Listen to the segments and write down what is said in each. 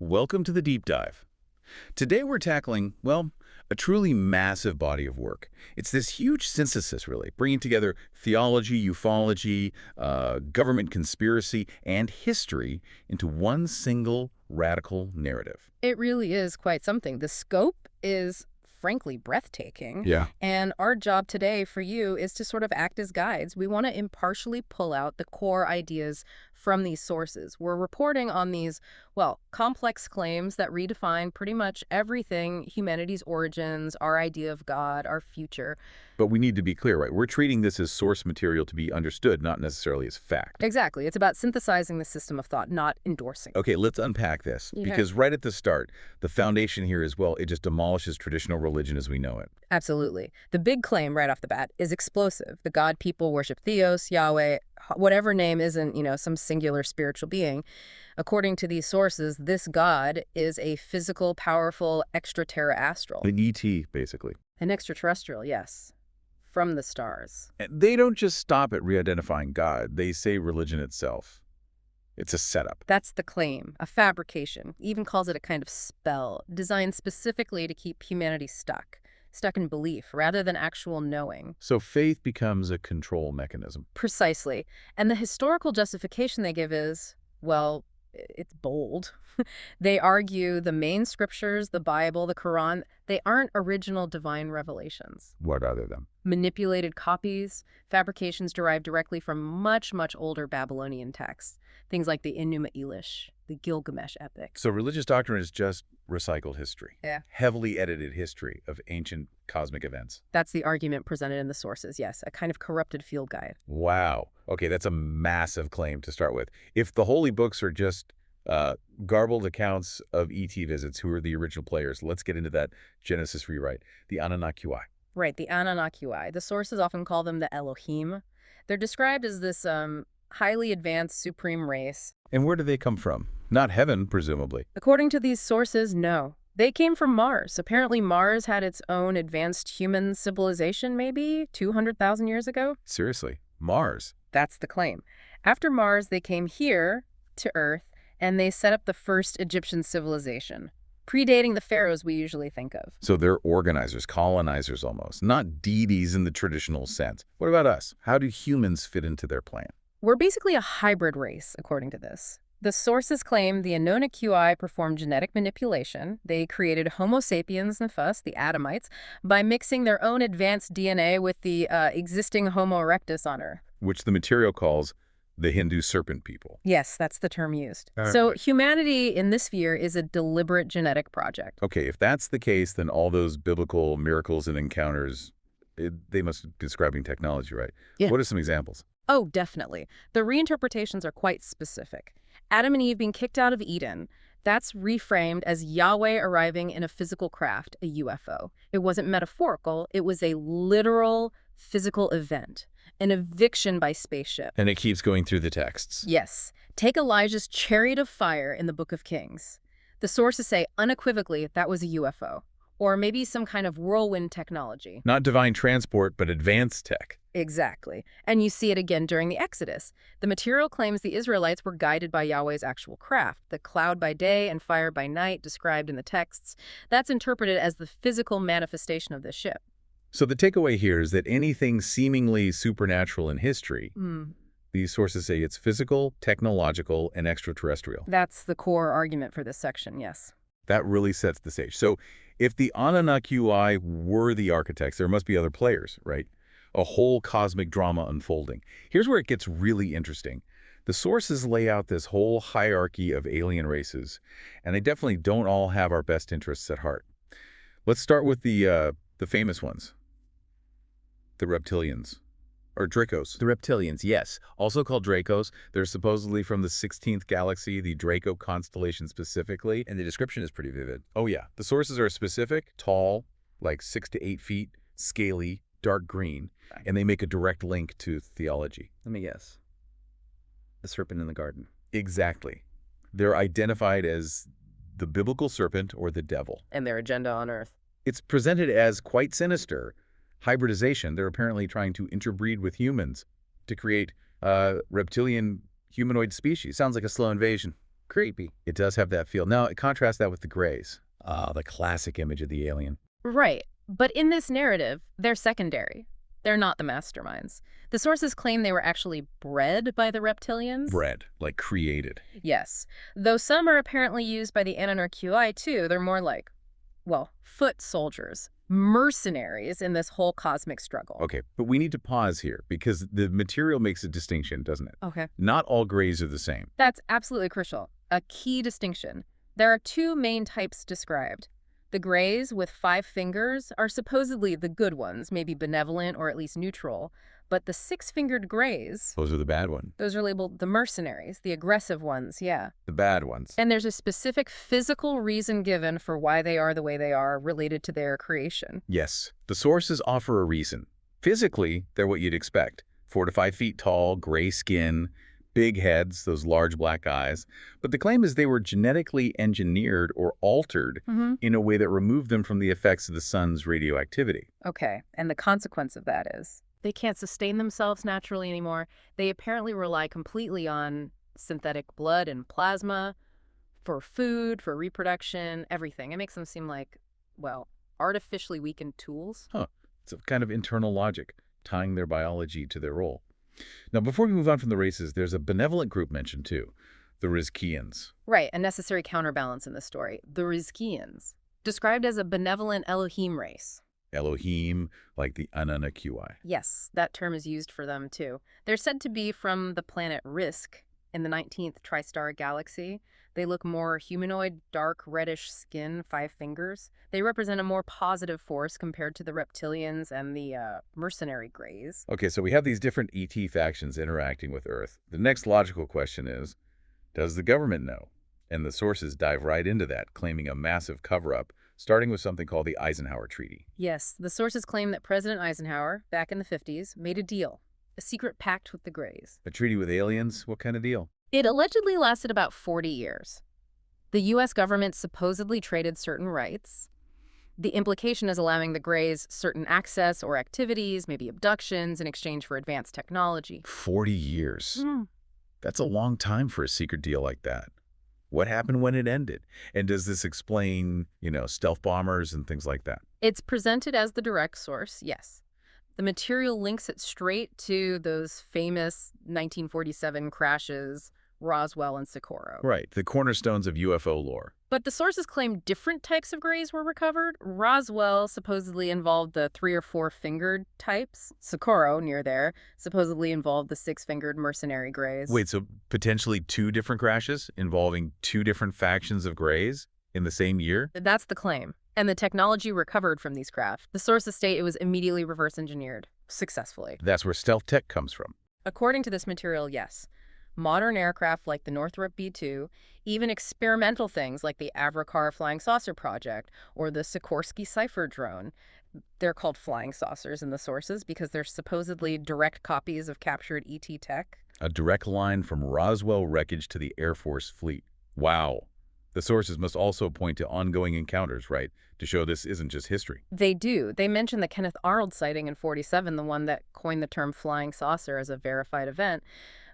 Welcome to the Deep Dive. Today we're tackling, well, a truly massive body of work. It's this huge synthesis, really, bringing together theology, ufology, government conspiracy, and history into one single radical narrative. It really is quite something. The scope is frankly breathtaking. Yeah. And our job today for you is to sort of act as guides. We want to impartially pull out the core ideas from these sources. We're reporting on these, well, complex claims that redefine pretty much everything: humanity's origins, our idea of God, our future. But we need to be clear, right? We're treating this as source material to be understood, not necessarily as fact. Exactly. It's about synthesizing the system of thought, not endorsing. Okay, let's unpack this. Okay. Because right at the start, the foundation here is, well, it just demolishes traditional religion as we know it. Absolutely. The big claim right off the bat is explosive. The God people worship Theos, Yahweh, whatever name isn't, some singular spiritual being. According to these sources, this God is a physical, powerful extraterrestrial. An ET, basically. An extraterrestrial, yes. From the stars. And they don't just stop at re-identifying God. They say religion itself. It's a setup. That's the claim, a fabrication. Even calls it a kind of spell, designed specifically to keep humanity stuck in belief rather than actual knowing. So faith becomes a control mechanism. Precisely. And the historical justification they give is, well, it's bold. They argue the main scriptures, the Bible, the Quran, they aren't original divine revelations. What are them? Manipulated copies, fabrications derived directly from much, much older Babylonian texts. Things like the Enuma Elish, the Gilgamesh epic. So religious doctrine is just recycled history. Yeah. Heavily edited history of ancient cosmic events. That's the argument presented in the sources, yes. A kind of corrupted field guide. Wow. Okay, that's a massive claim to start with. If the holy books are just garbled accounts of ET visits, who are the original players, let's get into that Genesis rewrite. The Anunnaki. Right, the Anunnaki. The sources often call them the Elohim. They're described as this highly advanced supreme race. And where do they come from? Not heaven, presumably. According to these sources, no. They came from Mars. Apparently Mars had its own advanced human civilization maybe 200,000 years ago. Seriously, Mars? That's the claim. After Mars, they came here to Earth, and they set up the first Egyptian civilization, predating the pharaohs we usually think of. So they're organizers, colonizers almost, not deities in the traditional sense. What about us? How do humans fit into their plan? We're basically a hybrid race, according to this. The sources claim the Anunnaki performed genetic manipulation. They created Homo sapiens nephus, the Adamites, by mixing their own advanced DNA with the existing Homo erectus on Earth. Which the material calls the Hindu serpent people. Yes, that's the term used. So humanity in this sphere is a deliberate genetic project. Okay, if that's the case, then all those biblical miracles and encounters, they must be describing technology, right? Yeah. What are some examples? Oh, definitely. The reinterpretations are quite specific. Adam and Eve being kicked out of Eden, that's reframed as Yahweh arriving in a physical craft, a UFO. It wasn't metaphorical, it was a literal physical event. An eviction by spaceship. And it keeps going through the texts. Yes. Take Elijah's chariot of fire in the Book of Kings. The sources say unequivocally that was a UFO. Or maybe some kind of whirlwind technology. Not divine transport, but advanced tech. Exactly. And you see it again during the Exodus. The material claims the Israelites were guided by Yahweh's actual craft, the cloud by day and fire by night described in the texts. That's interpreted as the physical manifestation of the ship. So the takeaway here is that anything seemingly supernatural in history, these sources say it's physical, technological, and extraterrestrial. That's the core argument for this section, yes. That really sets the stage. So if the Anunnaki were the architects, there must be other players, right? A whole cosmic drama unfolding. Here's where it gets really interesting. The sources lay out this whole hierarchy of alien races, and they definitely don't all have our best interests at heart. Let's start with the famous ones. The reptilians, or Dracos. The reptilians, yes. Also called Dracos. They're supposedly from the 16th galaxy, the Draco constellation specifically. And the description is pretty vivid. Oh yeah. The sources are specific, tall, like 6 to 8 feet, scaly, dark green, and they make a direct link to theology. Let me guess. The serpent in the garden. Exactly. They're identified as the biblical serpent or the devil. And their agenda on Earth. It's presented as quite sinister. Hybridization. They're apparently trying to interbreed with humans to create reptilian humanoid species. Sounds like a slow invasion. Creepy. It does have that feel. Now, contrast that with the grays. The classic image of the alien. Right. But in this narrative, they're secondary. They're not the masterminds. The sources claim they were actually bred by the reptilians. Bred, like created. Yes. Though some are apparently used by the Anunnaki too, they're more like, well, foot soldiers, mercenaries in this whole cosmic struggle. Okay, but we need to pause here because the material makes a distinction, doesn't it? Okay. Not all grays are the same. That's absolutely crucial. A key distinction. There are two main types described. The grays with 5 fingers are supposedly the good ones, maybe benevolent or at least neutral. But the 6-fingered grays, Those are the bad ones. those are labeled the mercenaries, the aggressive ones, yeah. The bad ones. And there's a specific physical reason given for why they are the way they are related to their creation. Yes, the sources offer a reason. Physically, they're what you'd expect. 4 to 5 feet tall, gray skin, big heads, those large black eyes. But the claim is they were genetically engineered or altered in a way that removed them from the effects of the sun's radioactivity. Okay, and the consequence of that is they can't sustain themselves naturally anymore. They apparently rely completely on synthetic blood and plasma for food, for reproduction, everything. It makes them seem like, well, artificially weakened tools. It's a kind of internal logic, tying their biology to their role. Now, before we move on from the races, there's a benevolent group mentioned too, the Rizkians. Right, a necessary counterbalance in the story. The Rizkians, described as a benevolent Elohim race. Elohim, like the Anunnaki. Yes, that term is used for them too. They're said to be from the planet Risk in the 19th Tri-Star Galaxy. They look more humanoid, dark, reddish skin, 5 fingers. They represent a more positive force compared to the reptilians and the mercenary grays. Okay, so we have these different ET factions interacting with Earth. The next logical question is, does the government know? And the sources dive right into that, claiming a massive cover-up, starting with something called the Eisenhower Treaty. Yes, the sources claim that President Eisenhower, back in the 50s, made a deal, a secret pact with the Greys. A treaty with aliens? What kind of deal? It allegedly lasted about 40 years. The U.S. government supposedly traded certain rights. The implication is allowing the Greys certain access or activities, maybe abductions, in exchange for advanced technology. 40 years. That's a long time for a secret deal like that. What happened when it ended? And does this explain, stealth bombers and things like that? It's presented as the direct source, yes. The material links it straight to those famous 1947 crashes, Roswell and Socorro. Right, the cornerstones of UFO lore. But the sources claim different types of grays were recovered. Roswell supposedly involved the 3 or 4 fingered types. Socorro, near there, supposedly involved the 6-fingered mercenary grays. Wait, so potentially 2 different crashes involving 2 different factions of grays in the same year? That's the claim. And the technology recovered from these craft. The sources state it was immediately reverse engineered, successfully. That's where stealth tech comes from. According to this material, yes. Modern aircraft like the Northrop B-2, even experimental things like the Avrocar Flying Saucer Project or the Sikorsky Cypher drone. They're called flying saucers in the sources because they're supposedly direct copies of captured ET tech. A direct line from Roswell wreckage to the Air Force fleet. Wow. The sources must also point to ongoing encounters, right, to show this isn't just history. They do. They mention the Kenneth Arnold sighting in '47, the one that coined the term flying saucer as a verified event.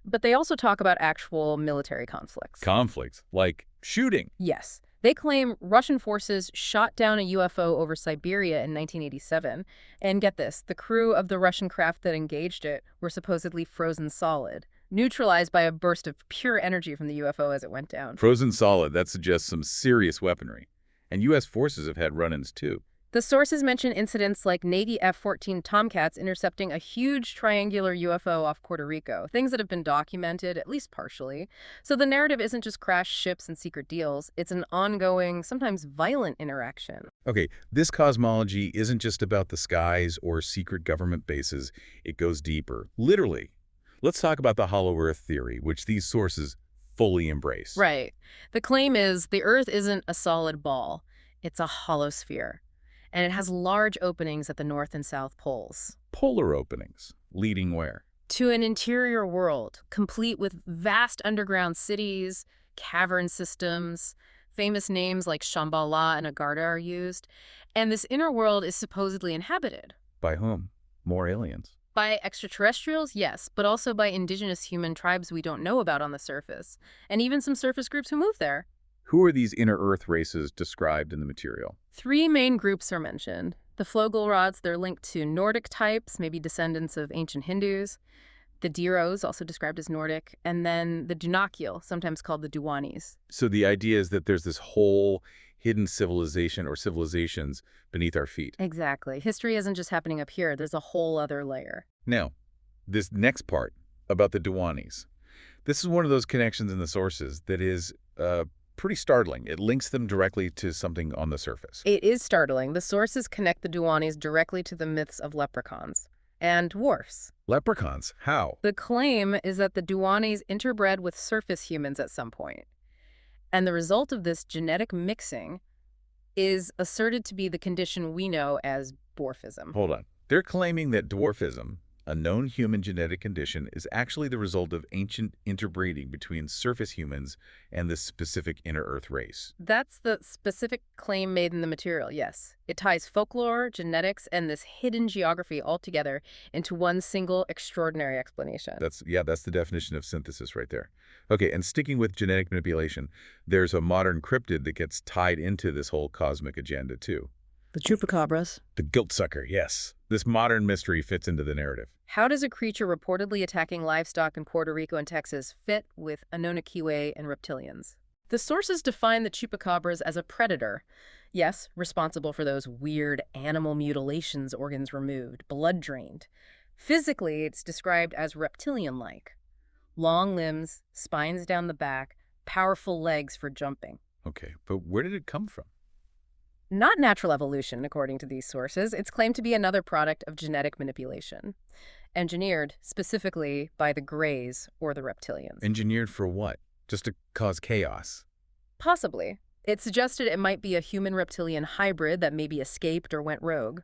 But they also talk about actual military conflicts. Conflicts, like shooting. Yes. They claim Russian forces shot down a UFO over Siberia in 1987. And get this, the crew of the Russian craft that engaged it were supposedly frozen solid, neutralized by a burst of pure energy from the UFO as it went down. Frozen solid, that suggests some serious weaponry. And U.S. forces have had run-ins too. The sources mention incidents like Navy F-14 Tomcats intercepting a huge triangular UFO off Puerto Rico, things that have been documented, at least partially. So the narrative isn't just crashed ships and secret deals. It's an ongoing, sometimes violent interaction. Okay, this cosmology isn't just about the skies or secret government bases. It goes deeper, literally. Let's talk about the hollow Earth theory, which these sources fully embrace. Right. The claim is the Earth isn't a solid ball. It's a hollow sphere. And it has large openings at the north and south poles. Polar openings, leading where? To an interior world, complete with vast underground cities, cavern systems. Famous names like Shambhala and Agartha are used. And this inner world is supposedly inhabited. By whom? More aliens. By extraterrestrials, yes, but also by indigenous human tribes we don't know about on the surface, and even some surface groups who move there. Who are these inner Earth races described in the material? Three main groups are mentioned. The Flogolrods, they're linked to Nordic types, maybe descendants of ancient Hindus. The Diros, also described as Nordic, and then the Dunakiel, sometimes called the Duwanis. So the idea is that there's this whole hidden civilization or civilizations beneath our feet. Exactly. History isn't just happening up here. There's a whole other layer. Now, this next part about the Duwanis. This is one of those connections in the sources that is pretty startling. It links them directly to something on the surface. It is startling. The sources connect the Duwanis directly to the myths of leprechauns and dwarfs. Leprechauns? How? The claim is that the Duwanis interbred with surface humans at some point. And the result of this genetic mixing is asserted to be the condition we know as dwarfism. Hold on. They're claiming that dwarfism, a known human genetic condition, is actually the result of ancient interbreeding between surface humans and this specific inner Earth race. That's the specific claim made in the material, yes. It ties folklore, genetics, and this hidden geography all together into one single extraordinary explanation. That's the definition of synthesis right there. Okay, and sticking with genetic manipulation, there's a modern cryptid that gets tied into this whole cosmic agenda too. The chupacabras. The guilt sucker, yes. This modern mystery fits into the narrative. How does a creature reportedly attacking livestock in Puerto Rico and Texas fit with Enoshite and reptilians? The sources define the chupacabras as a predator. Yes, responsible for those weird animal mutilations, organs removed, blood drained. Physically, it's described as reptilian-like. Long limbs, spines down the back, powerful legs for jumping. Okay, but where did it come from? Not natural evolution, according to these sources. It's claimed to be another product of genetic manipulation, engineered specifically by the Greys or the reptilians. Engineered for what? Just to cause chaos? Possibly. It suggested it might be a human-reptilian hybrid that maybe escaped or went rogue,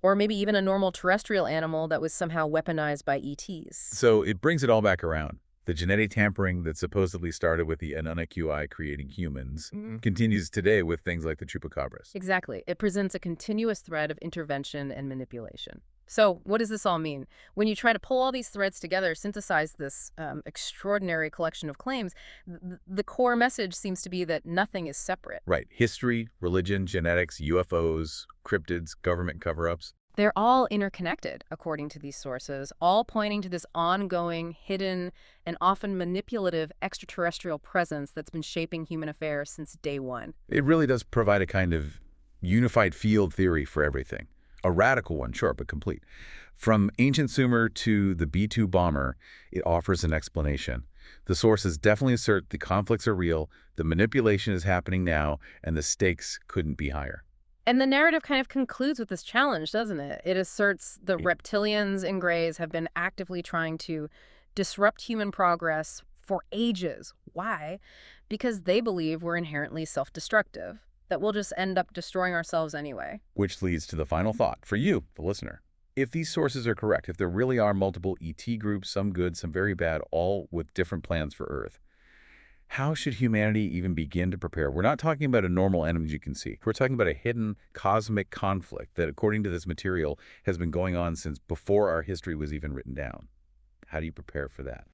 or maybe even a normal terrestrial animal that was somehow weaponized by ETs. So it brings it all back around. The genetic tampering that supposedly started with the Enoshite creating humans continues today with things like the chupacabras. Exactly. It presents a continuous thread of intervention and manipulation. So what does this all mean? When you try to pull all these threads together, synthesize this extraordinary collection of claims, the core message seems to be that nothing is separate. Right. History, religion, genetics, UFOs, cryptids, government cover-ups. They're all interconnected, according to these sources, all pointing to this ongoing, hidden, and often manipulative extraterrestrial presence that's been shaping human affairs since day one. It really does provide a kind of unified field theory for everything. A radical one, sure, but complete. From ancient Sumer to the B-2 bomber, it offers an explanation. The sources definitely assert the conflicts are real, the manipulation is happening now, and the stakes couldn't be higher. And the narrative kind of concludes with this challenge, doesn't it? It asserts the reptilians and Greys have been actively trying to disrupt human progress for ages. Why? Because they believe we're inherently self-destructive, that we'll just end up destroying ourselves anyway. Which leads to the final thought for you, the listener. If these sources are correct, if there really are multiple ET groups, some good, some very bad, all with different plans for Earth, how should humanity even begin to prepare? We're not talking about a normal enemy you can see. We're talking about a hidden cosmic conflict that, according to this material, has been going on since before our history was even written down. How do you prepare for that?